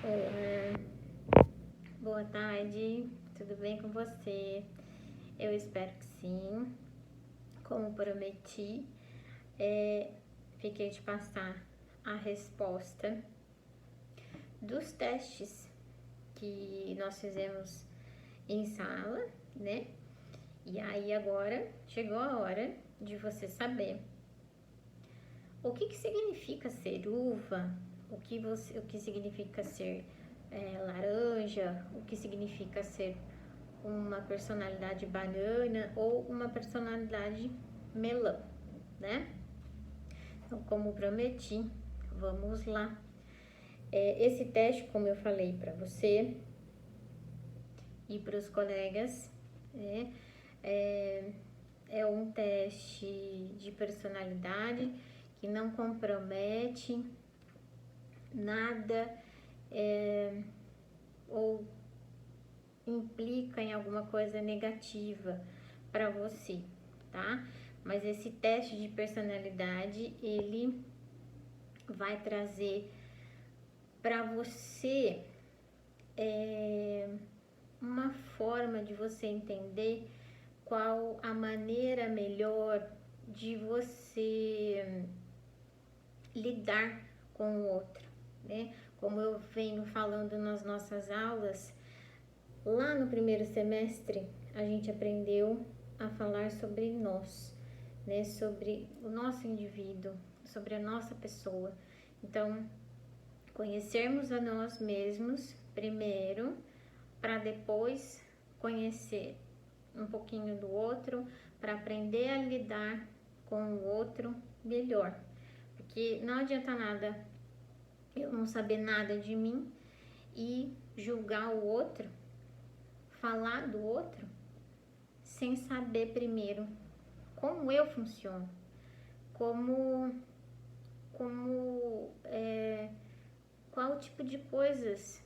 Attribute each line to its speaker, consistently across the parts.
Speaker 1: Olá, boa tarde, tudo bem com você? Eu espero que sim. Como prometi, fiquei de passar a resposta dos testes que nós fizemos em sala, né? E aí agora chegou a hora de você saber o que significa ser uva, o que significa ser laranja, o que significa ser uma personalidade banana ou uma personalidade melão, né? Então, como prometi, vamos lá. Esse teste, como eu falei para você e para os colegas, é um teste de personalidade que não compromete nada ou implica em alguma coisa negativa para você, tá? Mas esse teste de personalidade, ele vai trazer para você uma forma de você entender qual a maneira melhor de você lidar com o outro, né? Como eu venho falando nas nossas aulas, lá no primeiro semestre a gente aprendeu a falar sobre nós, né? Sobre o nosso indivíduo, sobre a nossa pessoa. Então, conhecermos a nós mesmos primeiro, para depois conhecer um pouquinho do outro, para aprender a lidar com o outro melhor. Porque não adianta nada eu não saber nada de mim e julgar o outro, falar do outro, sem saber primeiro como eu funciono, qual tipo de coisas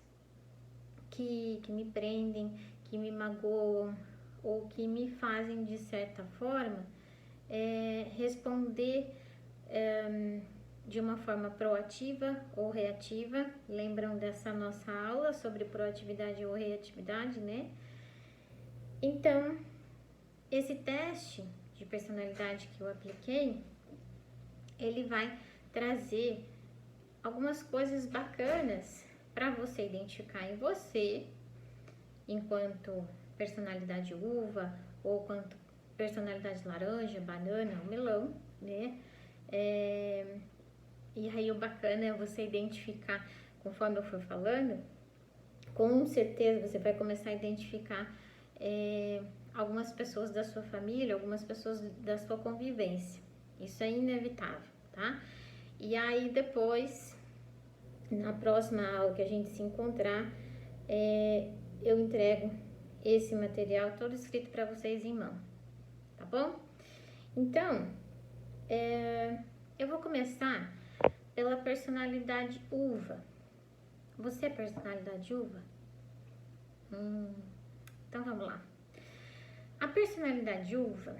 Speaker 1: que me prendem, que me magoam ou que me fazem de certa forma responder de uma forma proativa ou reativa. Lembram dessa nossa aula sobre proatividade ou reatividade, né? Então, esse teste de personalidade que eu apliquei, ele vai trazer algumas coisas bacanas para você identificar em você, enquanto personalidade uva ou quanto personalidade laranja, banana ou melão, né? E aí o bacana é você identificar, conforme eu for falando, com certeza você vai começar a identificar algumas pessoas da sua família, algumas pessoas da sua convivência. Isso é inevitável, tá? E aí depois, na próxima aula que a gente se encontrar, eu entrego esse material todo escrito para vocês em mão, tá bom? Então, eu vou começar pela personalidade uva. Você é personalidade uva? Então vamos lá. A personalidade uva,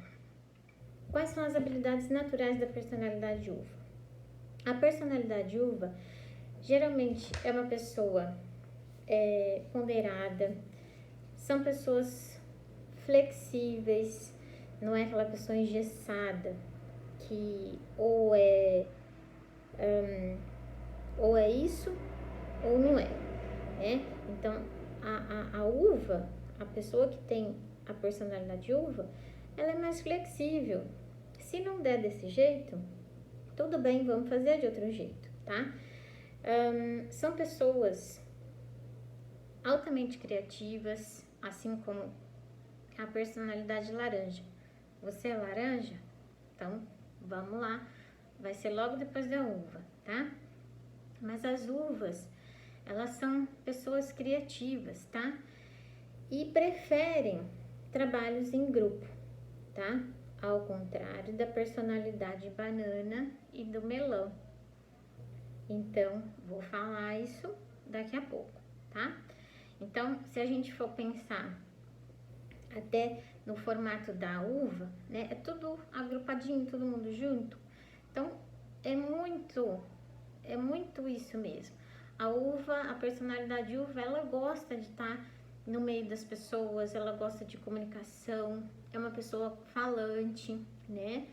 Speaker 1: quais são as habilidades naturais da personalidade uva? A personalidade uva geralmente é uma pessoa ponderada, são pessoas flexíveis, não é aquela pessoa engessada que ou é isso ou não é, né? Então a uva, a pessoa que tem a personalidade uva, ela é mais flexível. Se não der desse jeito, tudo bem, vamos fazer de outro jeito, tá? São pessoas altamente criativas, assim como a personalidade laranja. Você é laranja? Então, vamos lá. Vai ser logo depois da uva, tá? Mas as uvas, elas são pessoas criativas, tá? E preferem trabalhos em grupo, tá? Ao contrário da personalidade banana e do melão. Então, vou falar isso daqui a pouco, tá? Então, se a gente for pensar até no formato da uva, né? É tudo agrupadinho, todo mundo junto. Então, é muito isso mesmo. A uva, a personalidade uva, ela gosta de estar no meio das pessoas, ela gosta de comunicação, é uma pessoa falante, né?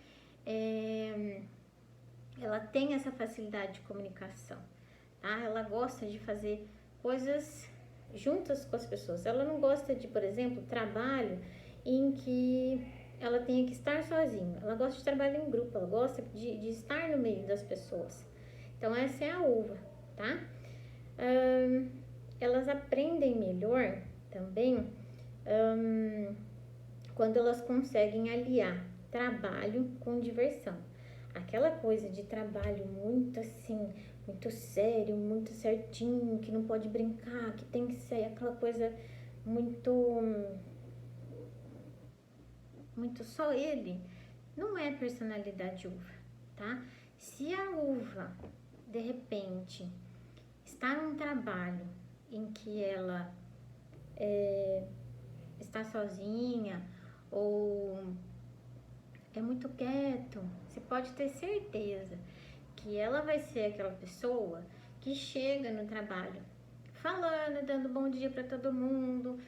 Speaker 1: Ela tem essa facilidade de comunicação, tá? Ela gosta de fazer coisas juntas com as pessoas. Ela não gosta de, por exemplo, trabalho em que ela tenha que estar sozinha. Ela gosta de trabalho em grupo, ela gosta de estar no meio das pessoas. Então, essa é a uva, tá? Elas aprendem melhor também quando elas conseguem aliar trabalho com diversão. Aquela coisa de trabalho muito assim, muito sério, muito certinho, que não pode brincar, que tem que ser aquela coisa muito só ele, não é personalidade uva, tá? Se a uva, de repente, está num trabalho em que ela está sozinha ou é muito quieto, você pode ter certeza que ela vai ser aquela pessoa que chega no trabalho falando, dando bom dia para todo mundo,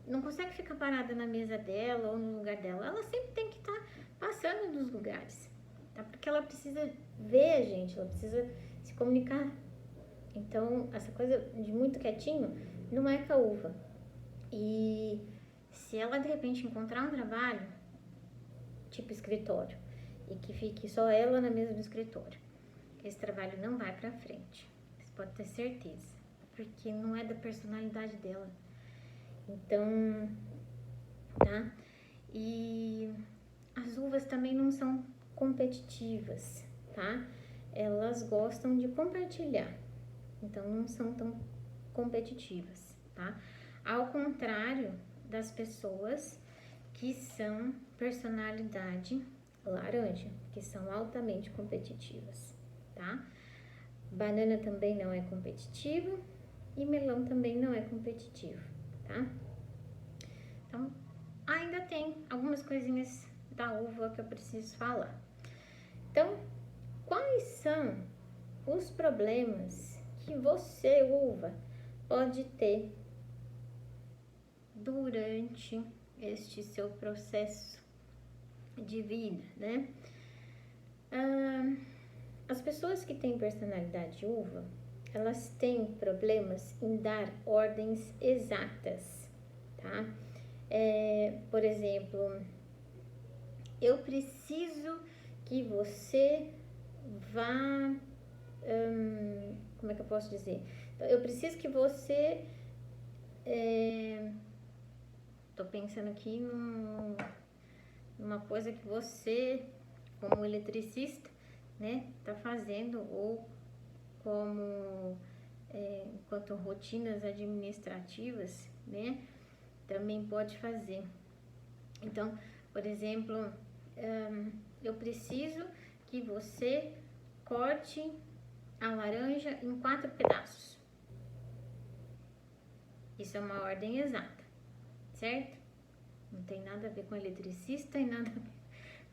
Speaker 1: não consegue ficar parada na mesa dela ou no lugar dela, ela sempre tem que estar passando dos lugares, tá? Porque ela precisa ver a gente, ela precisa se comunicar. Então, essa coisa de muito quietinho não é com a uva. E se ela de repente encontrar um trabalho, tipo escritório, e que fique só ela na mesa do escritório, esse trabalho não vai pra frente. Você pode ter certeza, porque não é da personalidade dela. Então, tá? E as uvas também não são competitivas, tá? Elas gostam de compartilhar, então não são tão competitivas, tá? Ao contrário das pessoas que são personalidade laranja, que são altamente competitivas, tá? Banana também não é competitivo e melão também não é competitivo, tá? Então, ainda tem algumas coisinhas da uva que eu preciso falar. Então, quais são os problemas que você, uva, pode ter durante este seu processo de vida, né? As pessoas que têm personalidade uva, elas têm problemas em dar ordens exatas, tá? Por exemplo, eu preciso que você vá, como é que eu posso dizer? Eu preciso que você, tô pensando aqui numa coisa que você, como eletricista, né, tá fazendo, ou como enquanto rotinas administrativas, né, também pode fazer. Então, por exemplo, eu preciso que você corte a laranja em 4 pedaços. Isso é uma ordem exata, certo? Não tem nada a ver com eletricista e nada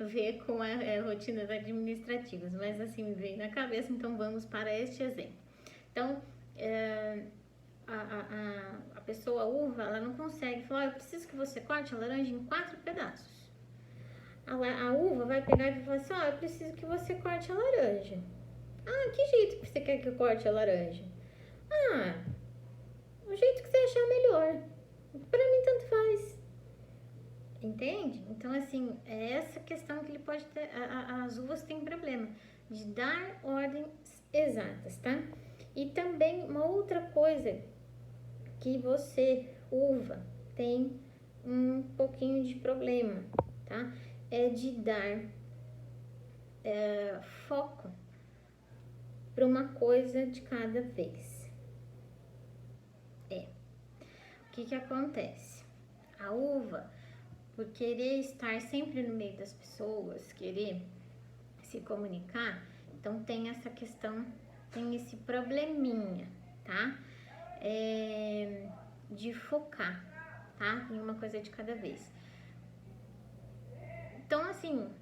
Speaker 1: a ver com rotinas administrativas, mas assim me veio na cabeça, então vamos para este exemplo. Então, a pessoa uva, ela não consegue falar, eu preciso que você corte a laranja em 4 pedaços. A uva vai pegar e vai falar assim, eu preciso que você corte a laranja. Que jeito que você quer que eu corte a laranja? O jeito que você achar melhor. Pra mim, tanto faz. Entende? Então, assim, é essa questão que ele pode ter. As uvas têm problema de dar ordens exatas, tá? E também uma outra coisa que você, uva, tem um pouquinho de problema, tá? É de dar foco para uma coisa de cada vez. O que acontece? A uva, por querer estar sempre no meio das pessoas, querer se comunicar, então tem essa questão, tem esse probleminha, tá? De focar, tá? Em uma coisa de cada vez. Então, assim,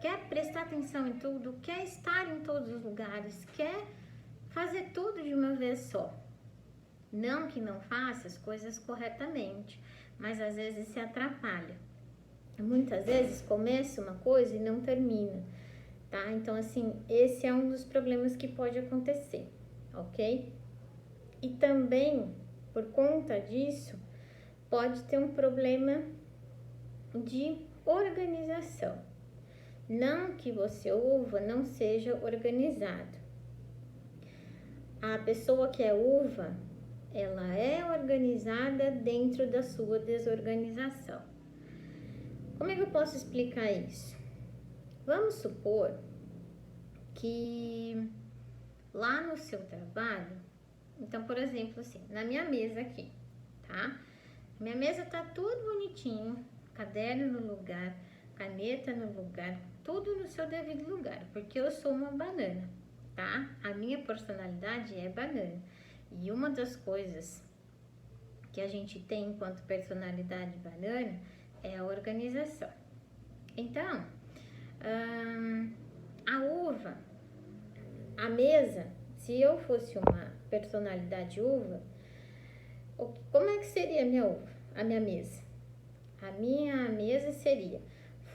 Speaker 1: quer prestar atenção em tudo, quer estar em todos os lugares, quer fazer tudo de uma vez só. Não que não faça as coisas corretamente, mas às vezes se atrapalha. Muitas vezes começa uma coisa e não termina, tá? Então, assim, esse é um dos problemas que pode acontecer, ok? E também, por conta disso, pode ter um problema de organização. Não que você, uva, não seja organizado. A pessoa que é uva, ela é organizada dentro da sua desorganização. Como é que eu posso explicar isso? Vamos supor que lá no seu trabalho, então, por exemplo, assim, na minha mesa aqui, tá? Minha mesa tá tudo bonitinho, caderno no lugar, caneta no lugar, tudo no seu devido lugar, porque eu sou uma banana, tá? A minha personalidade é banana. E uma das coisas que a gente tem enquanto personalidade banana é a organização. Então, a uva, a mesa, se eu fosse uma personalidade uva, como é que seria a minha uva, a minha mesa? A minha mesa seria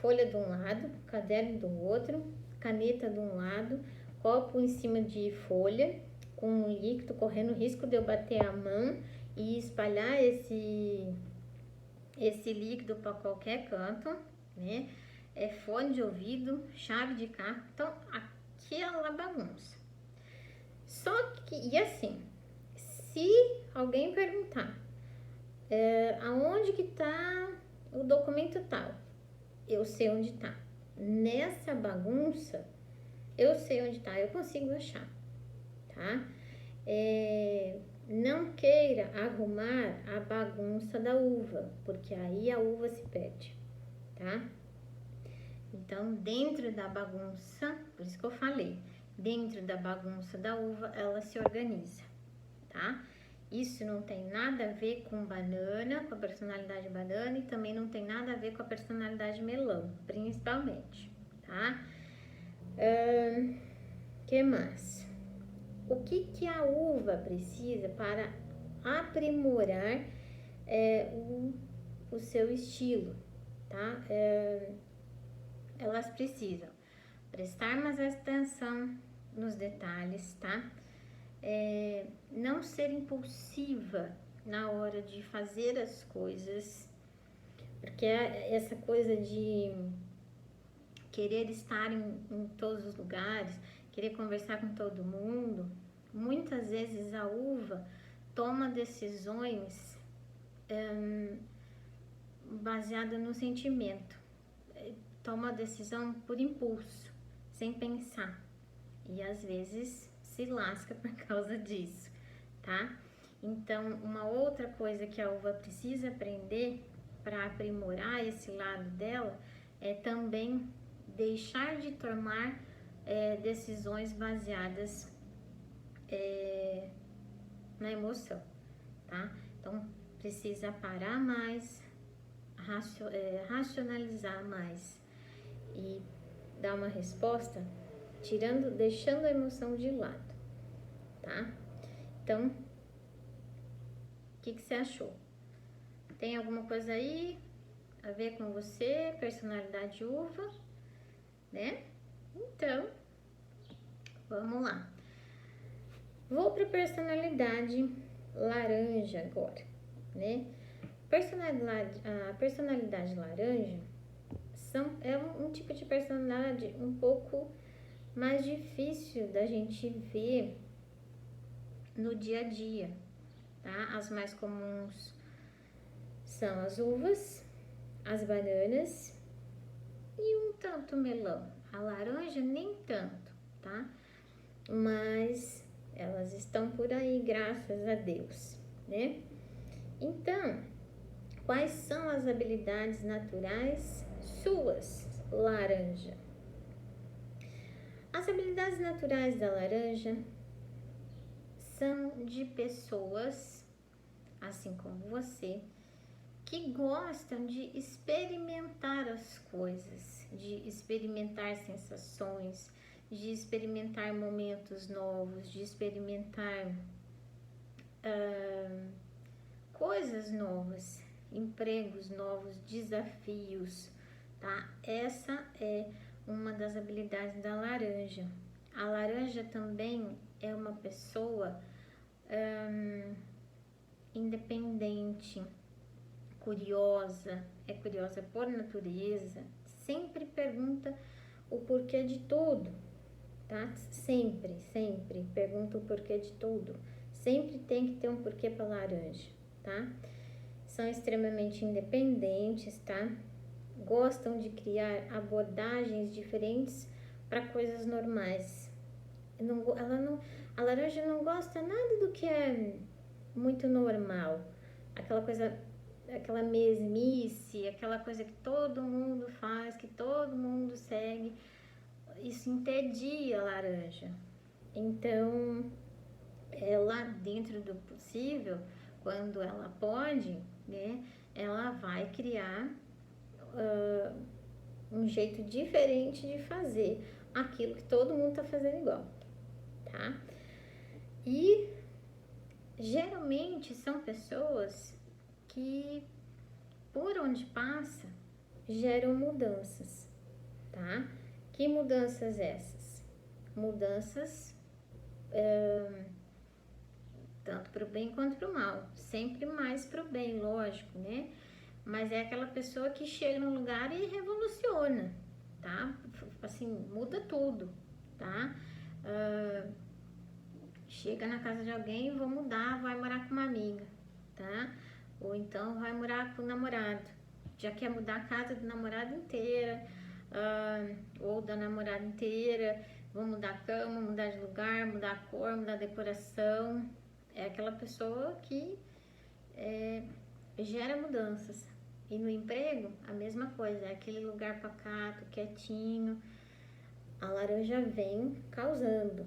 Speaker 1: folha de um lado, caderno do outro, caneta de um lado, copo em cima de folha, com um líquido, correndo risco de eu bater a mão e espalhar esse líquido para qualquer canto, né? Fone de ouvido, chave de carro, então aquela bagunça. Só que, e assim, se alguém perguntar aonde que tá o documento tal, eu sei onde tá. Nessa bagunça, eu sei onde tá, eu consigo achar, tá? Não queira arrumar a bagunça da uva, porque aí a uva se perde, tá? Então, dentro da bagunça, por isso que eu falei, dentro da bagunça da uva, ela se organiza, tá? Isso não tem nada a ver com banana, com a personalidade banana, e também não tem nada a ver com a personalidade melão, principalmente, tá? Que mais? O que a uva precisa para aprimorar o seu estilo, tá? Elas precisam prestar mais atenção nos detalhes, tá? Não ser impulsiva na hora de fazer as coisas, porque essa coisa de querer estar em todos os lugares, querer conversar com todo mundo, muitas vezes a uva toma decisões baseadas no sentimento, toma decisão por impulso, sem pensar, e às vezes se lasca por causa disso, tá? Então, uma outra coisa que a uva precisa aprender para aprimorar esse lado dela é também deixar de tomar decisões baseadas na emoção, tá? Então, precisa parar mais, racionalizar mais e dar uma resposta deixando a emoção de lado, tá? Então, o que você achou? Tem alguma coisa aí a ver com você, personalidade uva, né? Então, vamos lá. Vou para personalidade laranja agora, né? A personalidade laranja é um tipo de personalidade um pouco mais difícil da gente ver no dia a dia, tá? As mais comuns são as uvas, as bananas e um tanto melão. A laranja nem tanto, tá? Mas elas estão por aí, graças a Deus, né? Então, quais são as habilidades naturais suas, laranja? As habilidades naturais da laranja são de pessoas, assim como você, que gostam de experimentar as coisas, de experimentar sensações, de experimentar momentos novos, de experimentar coisas novas, empregos novos, desafios, tá? Essa é uma das habilidades da laranja. A laranja também é uma pessoa independente, curiosa, é curiosa por natureza, sempre pergunta o porquê de tudo, tá? Sempre pergunta o porquê de tudo. Sempre tem que ter um porquê para laranja, tá? São extremamente independentes, tá? Gostam de criar abordagens diferentes para coisas normais. A laranja não gosta nada do que é muito normal. Aquela mesmice, aquela coisa que todo mundo faz, que todo mundo segue. Isso entedia a laranja. Então, ela, dentro do possível, quando ela pode, né, ela vai criar um jeito diferente de fazer aquilo que todo mundo tá fazendo igual, tá? E geralmente são pessoas que, por onde passa, geram mudanças, tá? Que mudanças essas? Mudanças tanto para o bem quanto para o mal, sempre mais para o bem, lógico, né? Mas é aquela pessoa que chega num lugar e revoluciona, tá? Assim, muda tudo, tá? Chega na casa de alguém, vou mudar, vai morar com uma amiga, tá? Ou então vai morar com o namorado, já quer mudar a casa do namorado inteira, ou da namorada inteira, vou mudar a cama, mudar de lugar, mudar a cor, mudar a decoração. É aquela pessoa que gera mudanças. E no emprego, a mesma coisa, é aquele lugar pacato, quietinho. A laranja vem causando,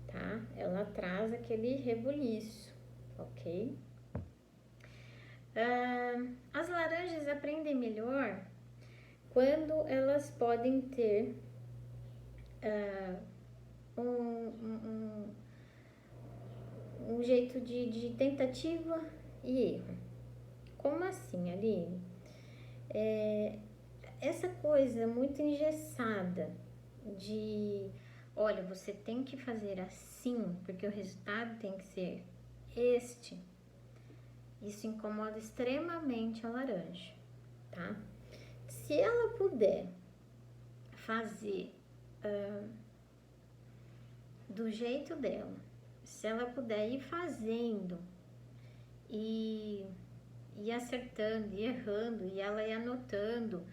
Speaker 1: tá? Ela traz aquele rebuliço, ok? As laranjas aprendem melhor quando elas podem ter um jeito de tentativa e erro. Como assim, Aline? Essa coisa muito engessada de, olha, você tem que fazer assim, porque o resultado tem que ser este, isso incomoda extremamente a laranja, tá? Se ela puder fazer do jeito dela, se ela puder ir fazendo e acertando e errando, e ela ir anotando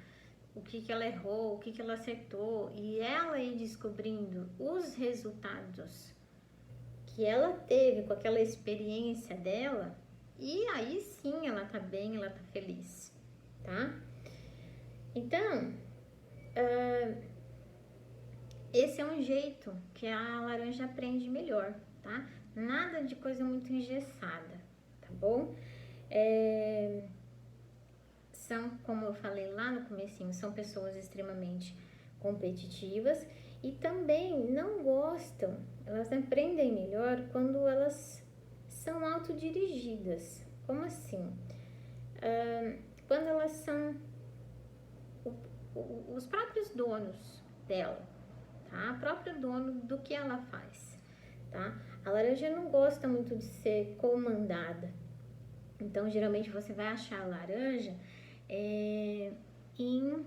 Speaker 1: o que ela errou, o que ela acertou, e ela ir descobrindo os resultados que ela teve com aquela experiência dela, e aí sim ela tá bem, ela tá feliz, tá? Então, esse é um jeito que a laranja aprende melhor, tá? Nada de coisa muito engessada, tá bom? São, como eu falei lá no comecinho, são pessoas extremamente competitivas e também não gostam, elas aprendem melhor quando elas são autodirigidas. Como assim? Quando elas são os próprios donos dela, tá? O próprio dono do que ela faz, tá? A laranja não gosta muito de ser comandada. Então, geralmente você vai achar a laranja em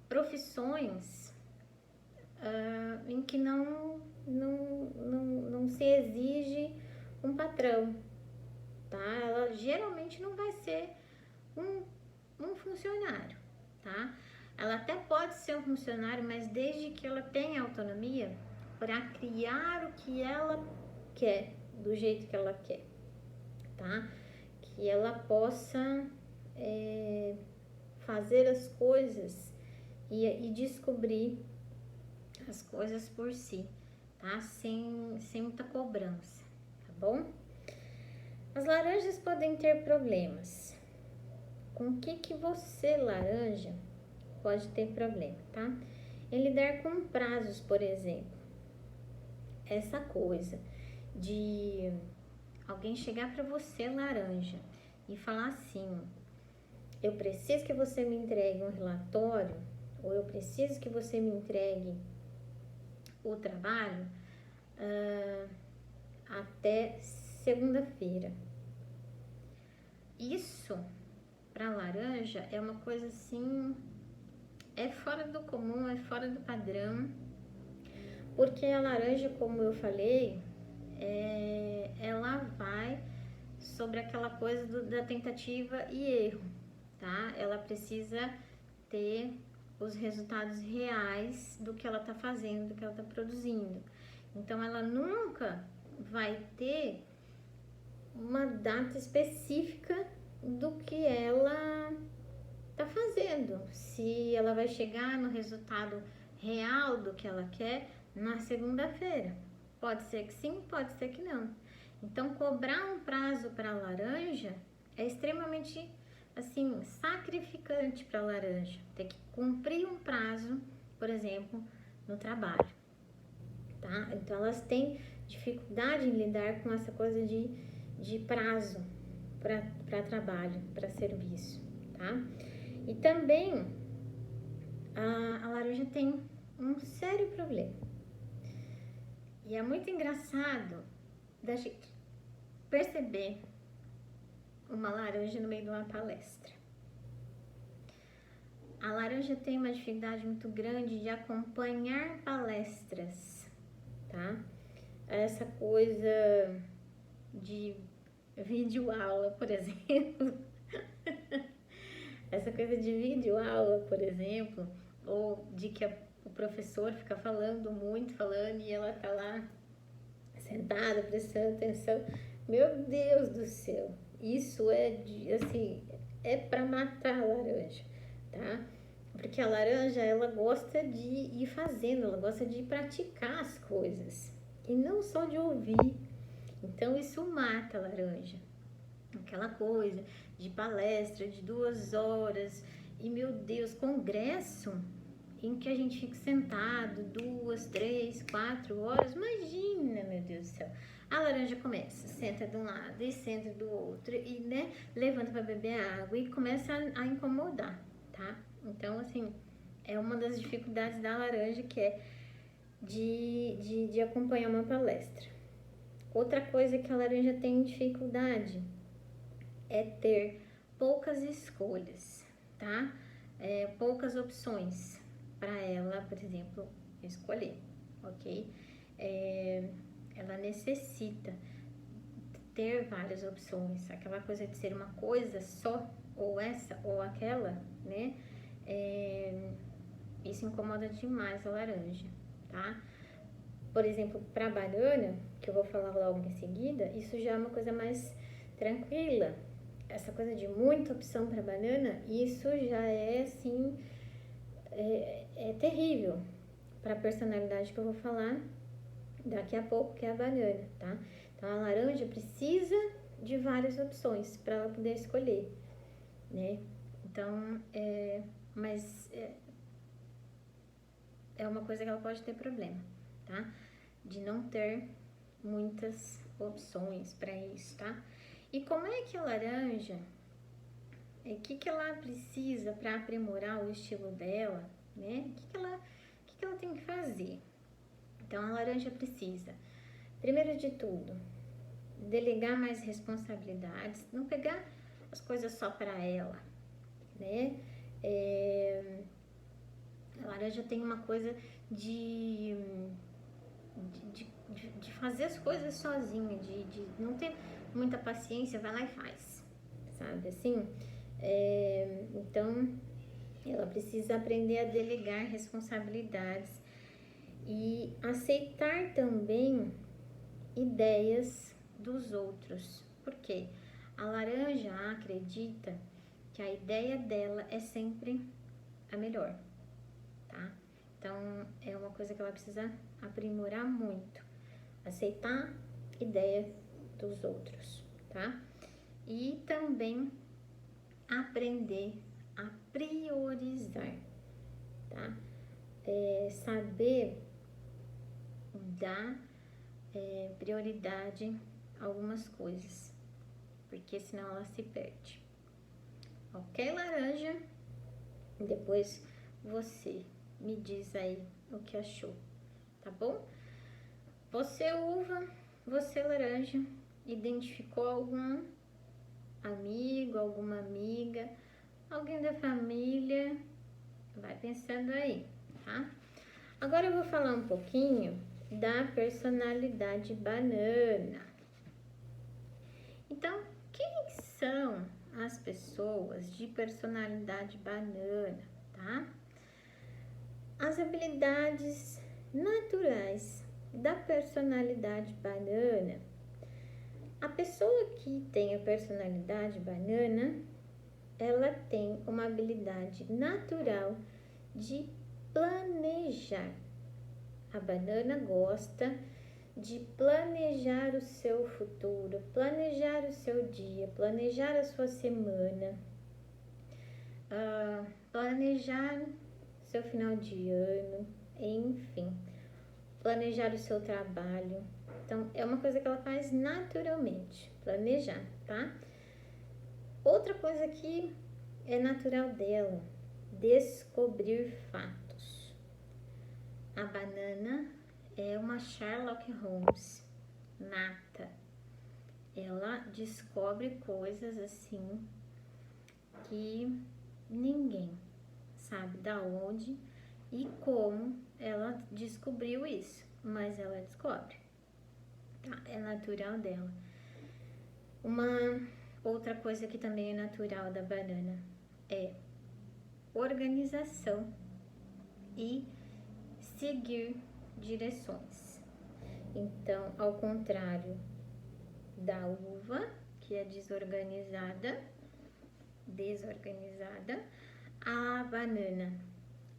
Speaker 1: profissões em que não se exige um patrão, tá? Ela geralmente não vai ser um funcionário, tá? Ela até pode ser um funcionário, mas desde que ela tenha autonomia para criar o que ela quer, do jeito que ela quer, tá? Que ela possa fazer as coisas e descobrir as coisas por si, tá? Sem muita cobrança, tá bom? As laranjas podem ter problemas. Com o que você, laranja, pode ter problema, tá? em lidar com prazos, por exemplo. Essa coisa de alguém chegar para você, laranja, e falar assim: eu preciso que você me entregue um relatório, ou eu preciso que você me entregue o trabalho até segunda-feira. Isso para laranja é uma coisa assim, é fora do comum, é fora do padrão, porque a laranja, como eu falei, ela vai sobre aquela coisa da tentativa e erro, tá? Ela precisa ter os resultados reais do que ela está fazendo, do que ela está produzindo. Então, ela nunca vai ter uma data específica do que ela está fazendo. Se ela vai chegar no resultado real do que ela quer na segunda-feira. Pode ser que sim, pode ser que não. Então, cobrar um prazo para a laranja é extremamente, assim, sacrificante para a laranja. Ter que cumprir um prazo, por exemplo, no trabalho, tá? Então, elas têm dificuldade em lidar com essa coisa de prazo para trabalho, para serviço, tá? E também a laranja tem um sério problema. E é muito engraçado da gente perceber uma laranja no meio de uma palestra. A laranja tem uma dificuldade muito grande de acompanhar palestras, tá? Essa coisa de videoaula, por exemplo. Essa coisa de videoaula, por exemplo, ou de que o professor fica falando muito, falando, e ela tá lá sentada, prestando atenção. Meu Deus do céu, isso é assim, é para matar a laranja, tá? Porque a laranja, ela gosta de ir fazendo, ela gosta de praticar as coisas e não só de ouvir. Então isso mata a laranja. Aquela coisa de palestra de 2 horas e, meu Deus, congresso em que a gente fica sentado 2, 3, 4 horas. Imagina, meu Deus do céu. A laranja começa, senta de um lado e senta do outro e, né, levanta para beber água e começa a incomodar, tá? Então, assim, é uma das dificuldades da laranja, que é de acompanhar uma palestra. Outra coisa que a laranja tem dificuldade é ter poucas escolhas, tá? Poucas opções para ela, por exemplo, escolher, ok? Ela necessita ter várias opções, aquela coisa de ser uma coisa só, ou essa ou aquela, né? Isso incomoda demais a laranja, tá? Por exemplo, para banana, que eu vou falar logo em seguida, isso já é uma coisa mais tranquila. Essa coisa de muita opção para banana, isso já é assim, é terrível para a personalidade que eu vou falar daqui a pouco, que é a banana, tá? Então a laranja precisa de várias opções para ela poder escolher, né? Então, mas é uma coisa que ela pode ter problema, tá? De não ter muitas opções para isso, tá? E como é que a laranja, o que ela precisa para aprimorar o estilo dela, né? O que ela tem que fazer? Então, a laranja precisa, primeiro de tudo, delegar mais responsabilidades, não pegar as coisas só para ela, né? A laranja tem uma coisa de fazer as coisas sozinha, de não ter muita paciência, vai lá e faz, sabe assim? Então, ela precisa aprender a delegar responsabilidades e aceitar também ideias dos outros. Por quê? A laranja acredita que a ideia dela é sempre a melhor, tá? Então, é uma coisa que ela precisa aprimorar muito. Aceitar ideia dos outros, tá? E também aprender a priorizar, tá? saber dar prioridade a algumas coisas, porque senão ela se perde. Ok, laranja? Depois você me diz aí o que achou, tá bom? Você uva, você laranja, identificou algum amigo, alguma amiga, alguém da família? Vai pensando aí, tá? Agora eu vou falar um pouquinho da personalidade banana. Então, quem são as pessoas de personalidade banana, tá? As habilidades naturais da personalidade banana. A pessoa que tem a personalidade banana, ela tem uma habilidade natural de planejar. A banana gosta de planejar o seu futuro, planejar o seu dia, planejar a sua semana, planejar seu final de ano, enfim, planejar o seu trabalho. Então, é uma coisa que ela faz naturalmente, planejar, tá? Outra coisa que é natural dela, descobrir fatos. A banana é uma Sherlock Holmes nata. Ela descobre coisas assim que ninguém sabe da onde e como ela descobriu isso, mas ela descobre. Tá? É natural dela. Uma outra coisa que também é natural da banana é organização e seguir direções. Então, ao contrário da uva, que é desorganizada, a banana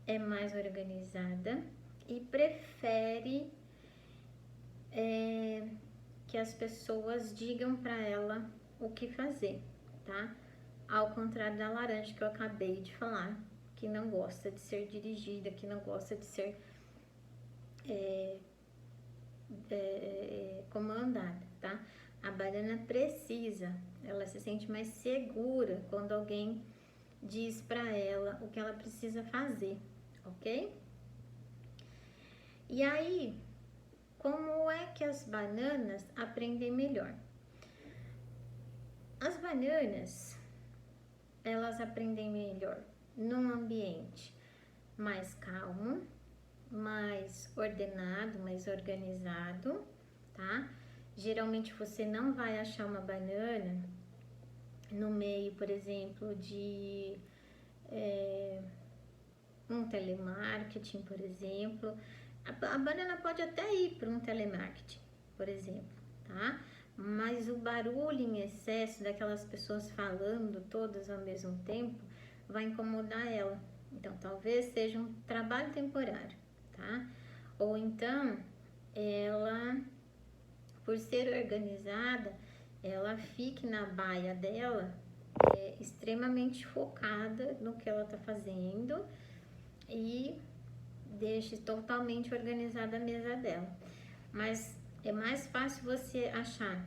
Speaker 1: é mais organizada e prefere que as pessoas digam para ela o que fazer, tá? Ao contrário da laranja que eu acabei de falar, que não gosta de ser dirigida, que não gosta de ser comandada, tá? A banana precisa, ela se sente mais segura quando alguém diz para ela o que ela precisa fazer, ok? E aí, como é que as bananas aprendem melhor? As bananas, elas aprendem melhor num ambiente mais calmo, mais ordenado, mais organizado, tá? Geralmente você não vai achar uma banana no meio, por exemplo, de um telemarketing, por exemplo. A banana pode até ir para um telemarketing, por exemplo, tá? Mas o barulho em excesso daquelas pessoas falando todas ao mesmo tempo vai incomodar ela. Então, talvez seja um trabalho temporário, tá? Ou então, ela, por ser organizada, ela fique na baia dela, extremamente focada no que ela tá fazendo e deixe totalmente organizada a mesa dela. Mas é mais fácil você achar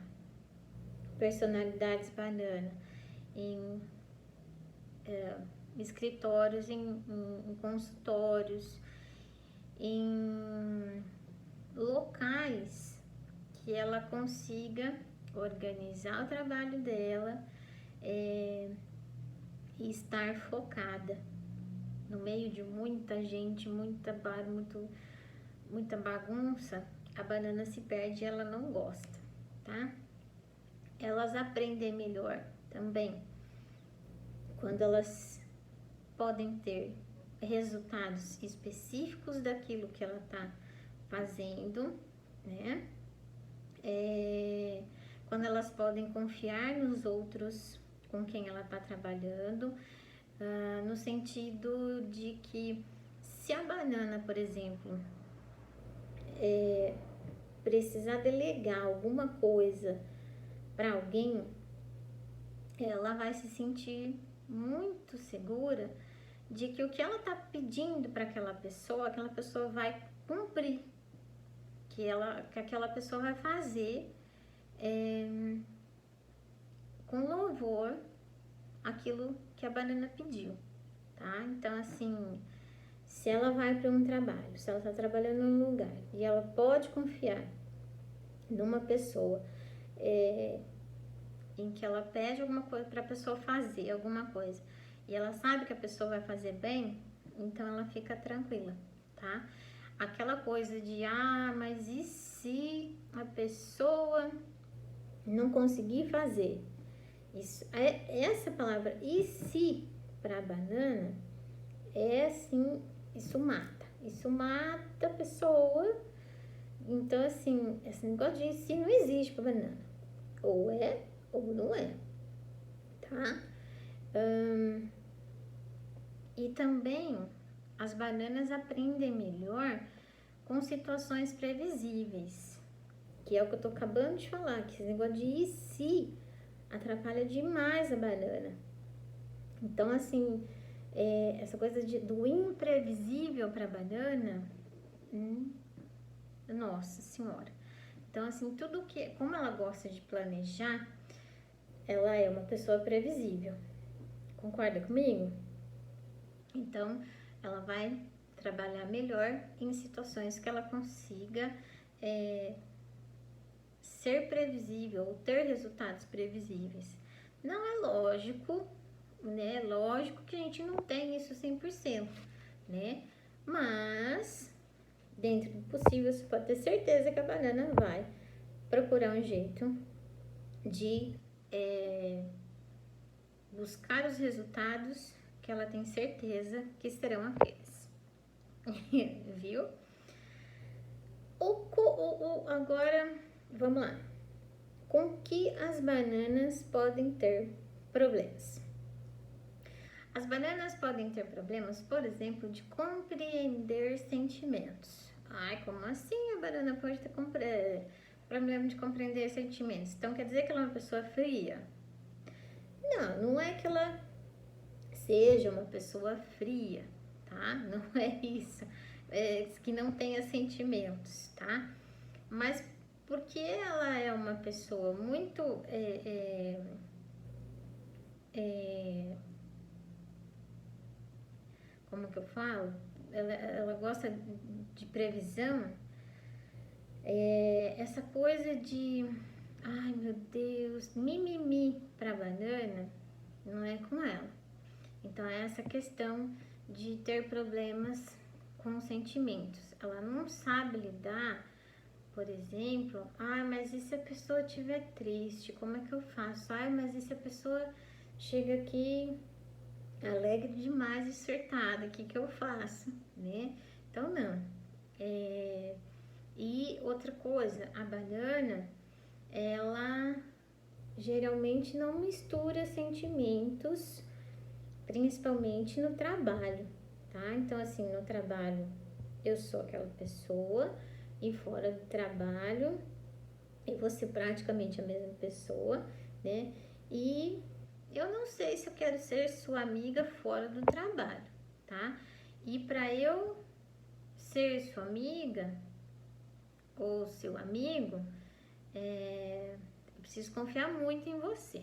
Speaker 1: personalidades banana em escritórios, em consultórios, em locais que ela consiga organizar o trabalho dela e estar focada. No meio de muita gente, muita bagunça, a banana se perde e ela não gosta, tá? Elas aprendem melhor também quando elas podem ter resultados específicos daquilo que ela tá fazendo, né? Quando elas podem confiar nos outros com quem ela tá trabalhando, no sentido de que se a banana, por exemplo, precisar delegar alguma coisa para alguém, ela vai se sentir muito segura de que o que ela tá pedindo para aquela pessoa vai cumprir, que aquela pessoa vai fazer com louvor aquilo que a banana pediu, tá? Então, assim, se ela vai para um trabalho, se ela está trabalhando em um lugar e ela pode confiar numa pessoa em que ela pede alguma coisa para a pessoa fazer alguma coisa e ela sabe que a pessoa vai fazer bem, então ela fica tranquila, tá? Aquela coisa de, mas e se a pessoa não conseguir fazer? Isso, essa palavra e se para a banana é assim, isso mata a pessoa. Então, assim, esse negócio de se não existe para banana, ou é ou não é, tá? E também as bananas aprendem melhor com situações previsíveis, que é o que eu tô acabando de falar, que esse negócio de e se atrapalha demais a banana. Então, assim, essa coisa do imprevisível para a banana, nossa senhora. Então, assim, tudo que, como ela gosta de planejar, ela é uma pessoa previsível. Concorda comigo? Então, ela vai trabalhar melhor em situações que ela consiga ser previsível ou ter resultados previsíveis. Não é lógico, né? Lógico que a gente não tem isso 100%, né? Mas, dentro do possível, você pode ter certeza que a banana vai procurar um jeito de buscar os resultados que ela tem certeza que serão aqueles. Viu? Agora, vamos lá. Com que as bananas podem ter problemas? As bananas podem ter problemas, por exemplo, de compreender sentimentos. Como assim a banana pode ter problema de compreender sentimentos? Então quer dizer que ela é uma pessoa fria? Não é que ela seja uma pessoa fria, tá? Não é isso. É que não tenha sentimentos, tá? Mas porque ela é uma pessoa muito como que eu falo? Ela gosta de previsão. Essa coisa de ai meu Deus, mimimi para banana não é com ela. Então é essa questão de ter problemas com sentimentos. Ela não sabe lidar, por exemplo, mas e se a pessoa estiver triste, como é que eu faço? Mas e se a pessoa chega aqui alegre demais e surtada, o que eu faço, né? Então não. E outra coisa, a banana, ela geralmente não mistura sentimentos, principalmente no trabalho, tá? Então, assim, no trabalho eu sou aquela pessoa e fora do trabalho eu vou ser praticamente a mesma pessoa, né? E eu não sei se eu quero ser sua amiga fora do trabalho, tá? E para eu ser sua amiga ou seu amigo, eu preciso confiar muito em você,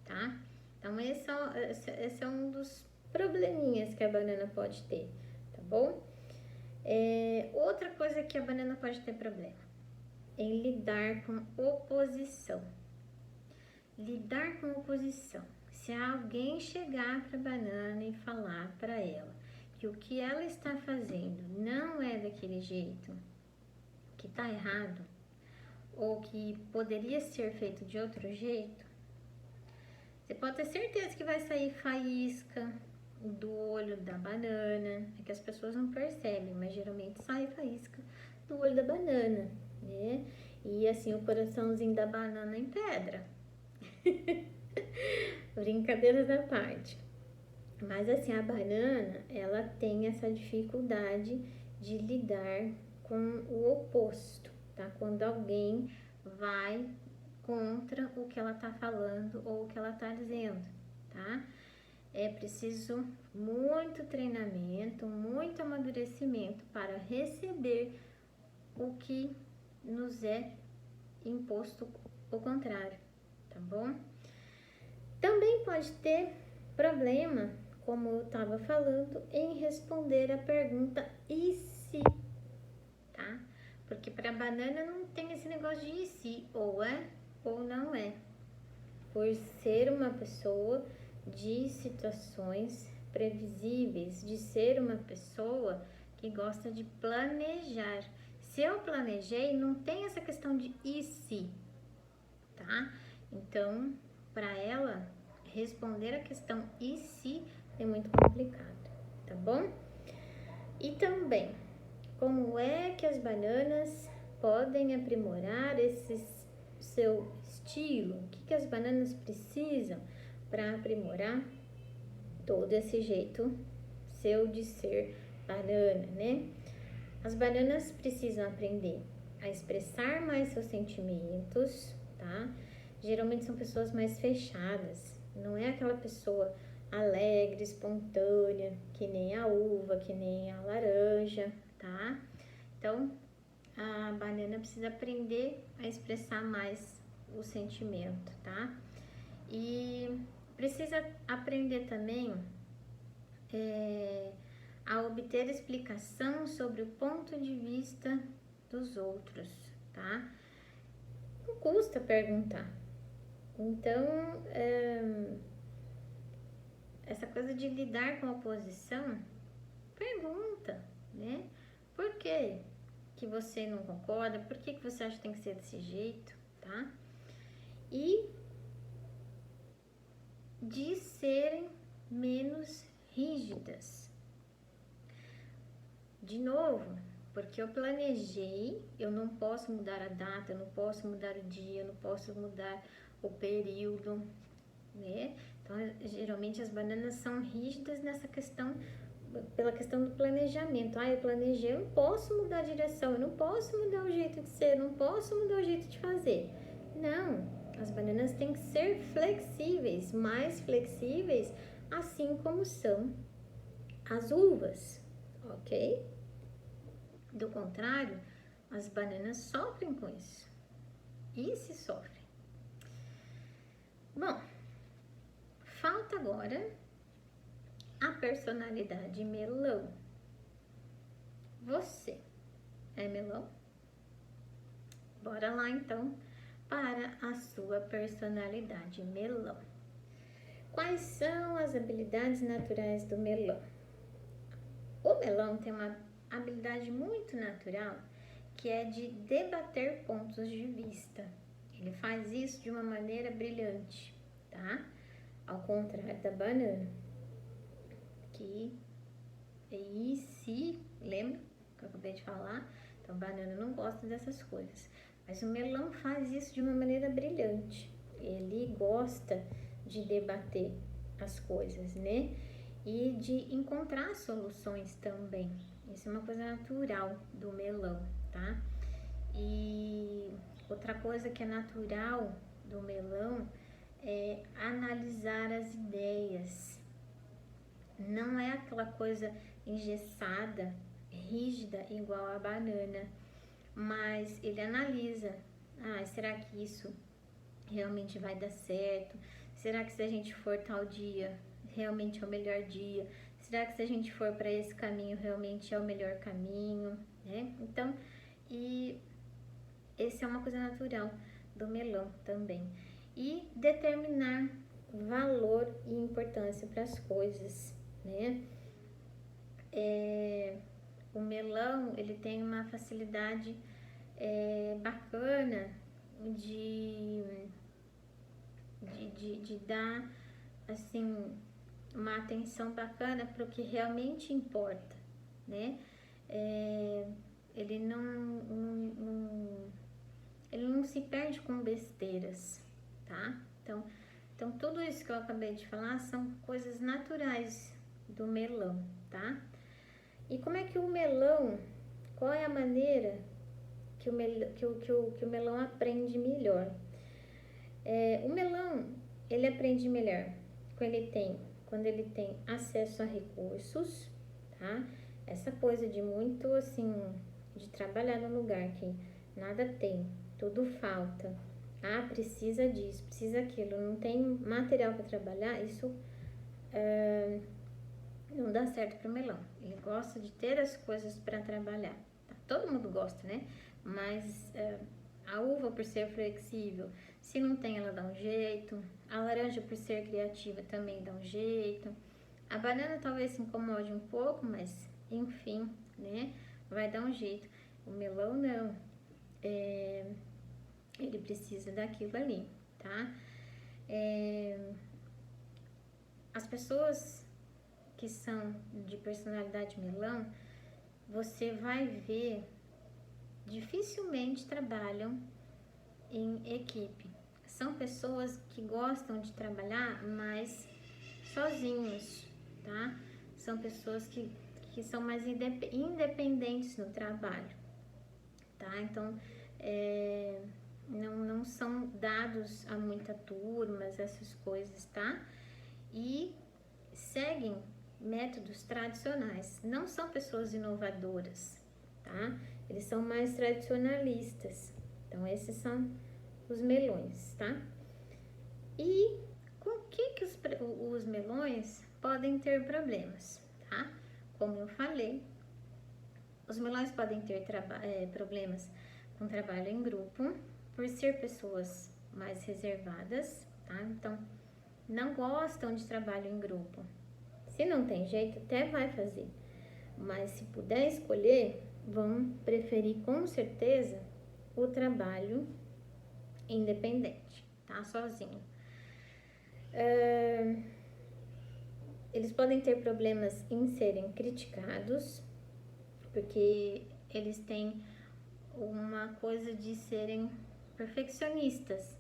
Speaker 1: tá? Então, esse é um dos probleminhas que a banana pode ter, tá bom? Outra coisa que a banana pode ter problema em lidar com oposição. Lidar com oposição. Se alguém chegar para a banana e falar para ela que o que ela está fazendo não é daquele jeito, que está errado, ou que poderia ser feito de outro jeito, você pode ter certeza que vai sair faísca do olho da banana. É que as pessoas não percebem, mas geralmente sai faísca do olho da banana, né? E assim, o coraçãozinho da banana em pedra. Brincadeiras da parte. Mas assim, a banana, ela tem essa dificuldade de lidar com o oposto, tá? Quando alguém vai contra o que ela tá falando ou o que ela tá dizendo, tá? É preciso muito treinamento, muito amadurecimento para receber o que nos é imposto o contrário, tá bom? Também pode ter problema, como eu estava falando, em responder a pergunta e se, tá? Porque para banana não tem esse negócio de e se, ou é ou não é. Por ser uma pessoa de situações previsíveis, de ser uma pessoa que gosta de planejar. Se eu planejei, não tem essa questão de e se, tá? Então, para ela responder a questão e se é muito complicado, tá bom? E também, como é que as bananas podem aprimorar esse seu estilo? O que as bananas precisam para aprimorar todo esse jeito seu de ser banana, né? As bananas precisam aprender a expressar mais seus sentimentos, tá? Geralmente são pessoas mais fechadas, não é aquela pessoa alegre, espontânea, que nem a uva, que nem a laranja, tá? Então, a banana precisa aprender a expressar mais o sentimento, tá? E precisa aprender também a obter explicação sobre o ponto de vista dos outros, tá? Não custa perguntar. Então, essa coisa de lidar com a oposição, pergunta, né? Por que que você não concorda? Por que você acha que tem que ser desse jeito, tá? E de serem menos rígidas. De novo, porque eu planejei, eu não posso mudar a data, eu não posso mudar o dia, eu não posso mudar o período, né? Então, geralmente as bananas são rígidas nessa questão, pela questão do planejamento. Eu planejei, eu não posso mudar a direção, eu não posso mudar o jeito de ser, eu não posso mudar o jeito de fazer. Não, as bananas têm que ser flexíveis, mais flexíveis, assim como são as uvas, ok? Do contrário, as bananas sofrem com isso. E se sofrem. Bom, falta agora a personalidade melão. Você é melão? Bora lá então para a sua personalidade melão. Quais são as habilidades naturais do melão? O melão tem uma habilidade muito natural que é de debater pontos de vista. Ele faz isso de uma maneira brilhante, tá? Ao contrário da banana, que e se, lembra que eu acabei de falar? Então, a banana não gosta dessas coisas. Mas o melão faz isso de uma maneira brilhante. Ele gosta de debater as coisas, né? E de encontrar soluções também. Isso é uma coisa natural do melão, tá? E outra coisa que é natural do melão é analisar as ideias. Não é aquela coisa engessada, rígida, igual a banana, mas ele analisa. Será que isso realmente vai dar certo? Será que se a gente for tal dia, realmente é o melhor dia? Será que se a gente for para esse caminho, realmente é o melhor caminho? Né? Então, e essa é uma coisa natural do melão também. E determinar valor e importância para as coisas, né? O melão, ele tem uma facilidade bacana de dar, assim, uma atenção bacana para o que realmente importa, né? Ele ele não se perde com besteiras, tá? Então, tudo isso que eu acabei de falar são coisas naturais do melão, tá? E como é que o melão, qual é a maneira que o melão aprende melhor? O melão, ele aprende melhor quando ele tem quando ele tem acesso a recursos, tá? Essa coisa de muito, assim, de trabalhar num lugar que nada tem, tudo falta. Ah, precisa disso, precisa aquilo, não tem material para trabalhar, isso não dá certo para o melão. Ele gosta de ter as coisas para trabalhar. Tá? Todo mundo gosta, né? Mas a uva, por ser flexível, se não tem, ela dá um jeito. A laranja, por ser criativa, também dá um jeito. A banana talvez se incomode um pouco, mas enfim, né? Vai dar um jeito. O melão não. Ele precisa daquilo ali, tá? As pessoas que são de personalidade melão, você vai ver, dificilmente trabalham em equipe. São pessoas que gostam de trabalhar mais sozinhos, tá? São pessoas que são mais independentes no trabalho, tá? Então, não são dados a muita turmas, essas coisas, tá? E seguem métodos tradicionais, não são pessoas inovadoras, tá? Eles são mais tradicionalistas. Então, esses são os melões, tá? E com o que os melões podem ter problemas, tá? Como eu falei, os melões podem ter problemas com trabalho em grupo, por ser pessoas mais reservadas, tá? Então, não gostam de trabalho em grupo. Se não tem jeito, até vai fazer. Mas se puder escolher, vão preferir com certeza o trabalho independente, tá? Sozinho. Eles podem ter problemas em serem criticados, porque eles têm uma coisa de serem perfeccionistas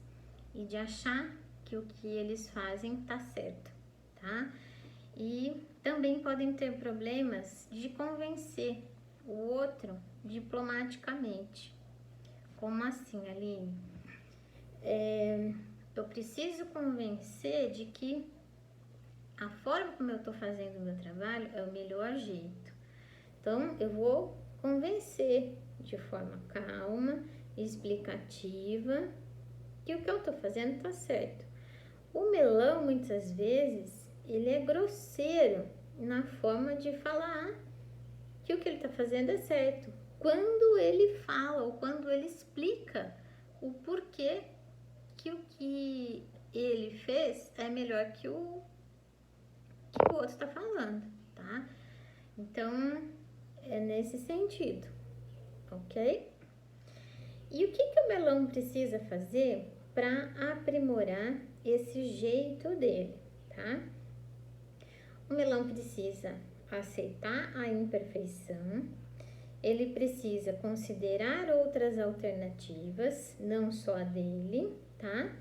Speaker 1: e de achar que o que eles fazem tá certo, tá? E também podem ter problemas de convencer o outro diplomaticamente. Como assim, Aline? Eu preciso convencer de que a forma como eu estou fazendo o meu trabalho é o melhor jeito. Então, eu vou convencer de forma calma, explicativa, que o que eu estou fazendo está certo. O melão, muitas vezes, ele é grosseiro na forma de falar que o que ele está fazendo é certo. Quando ele fala ou quando ele explica o porquê que o que ele fez é melhor que o outro está falando, tá? Então, é nesse sentido, ok? E o que o melão precisa fazer para aprimorar esse jeito dele, tá? O melão precisa aceitar a imperfeição, ele precisa considerar outras alternativas, não só a dele, tá?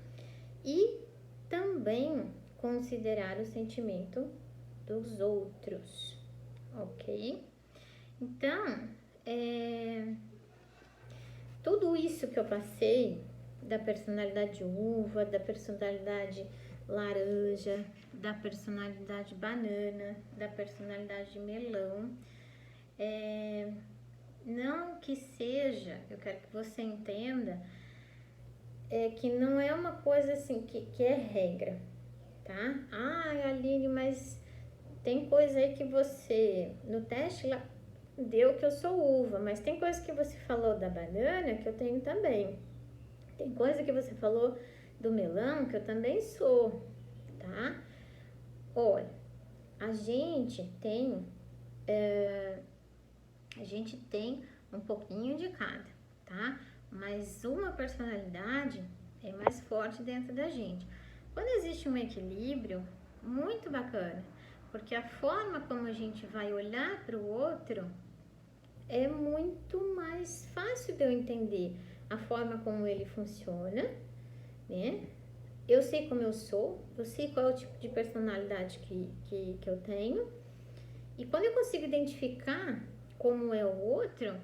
Speaker 1: E também considerar o sentimento dos outros, ok? Então, tudo isso que eu passei, da personalidade uva, da personalidade laranja, da personalidade banana, da personalidade melão, não que seja, eu quero que você entenda, que não é uma coisa assim que é regra, tá? Ah, Aline, mas tem coisa aí que você, no teste lá, deu que eu sou uva, mas tem coisa que você falou da banana que eu tenho também. Tem coisa que você falou do melão que eu também sou, tá? Olha, a gente tem um pouquinho de cada, tá? Mas uma personalidade é mais forte dentro da gente. Quando existe um equilíbrio, muito bacana, porque a forma como a gente vai olhar para o outro é muito mais fácil de eu entender a forma como ele funciona, né? Eu sei como eu sou, eu sei qual é o tipo de personalidade que eu tenho, e quando eu consigo identificar como é o outro,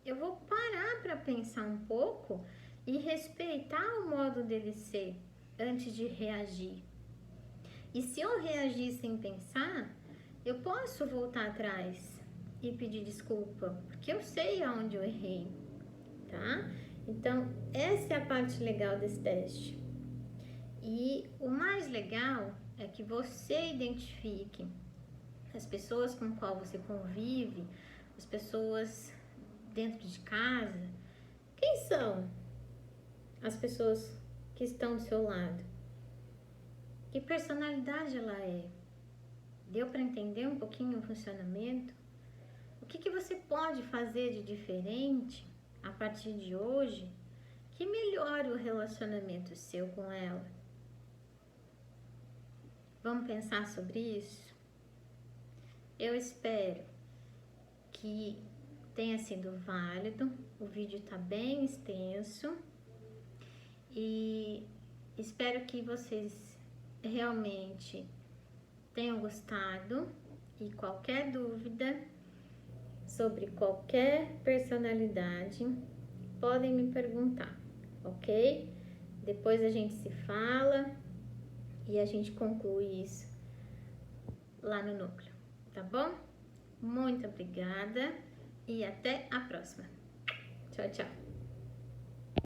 Speaker 1: eu vou parar para pensar um pouco e respeitar o modo dele ser antes de reagir. E se eu reagir sem pensar, eu posso voltar atrás e pedir desculpa, porque eu sei aonde eu errei, tá? Então, essa é a parte legal desse teste. E o mais legal é que você identifique as pessoas com qual você convive, as pessoas dentro de casa. Quem são as pessoas que estão do seu lado? Que personalidade ela é? Deu para entender um pouquinho o funcionamento? O que você pode fazer de diferente a partir de hoje que melhore o relacionamento seu com ela? Vamos pensar sobre isso? Eu espero que tenha sido válido. O vídeo está bem extenso e espero que vocês realmente tenham gostado. E qualquer dúvida sobre qualquer personalidade, podem me perguntar, ok? Depois a gente se fala e a gente conclui isso lá no núcleo, tá bom? Muito obrigada e até a próxima. Tchau, tchau.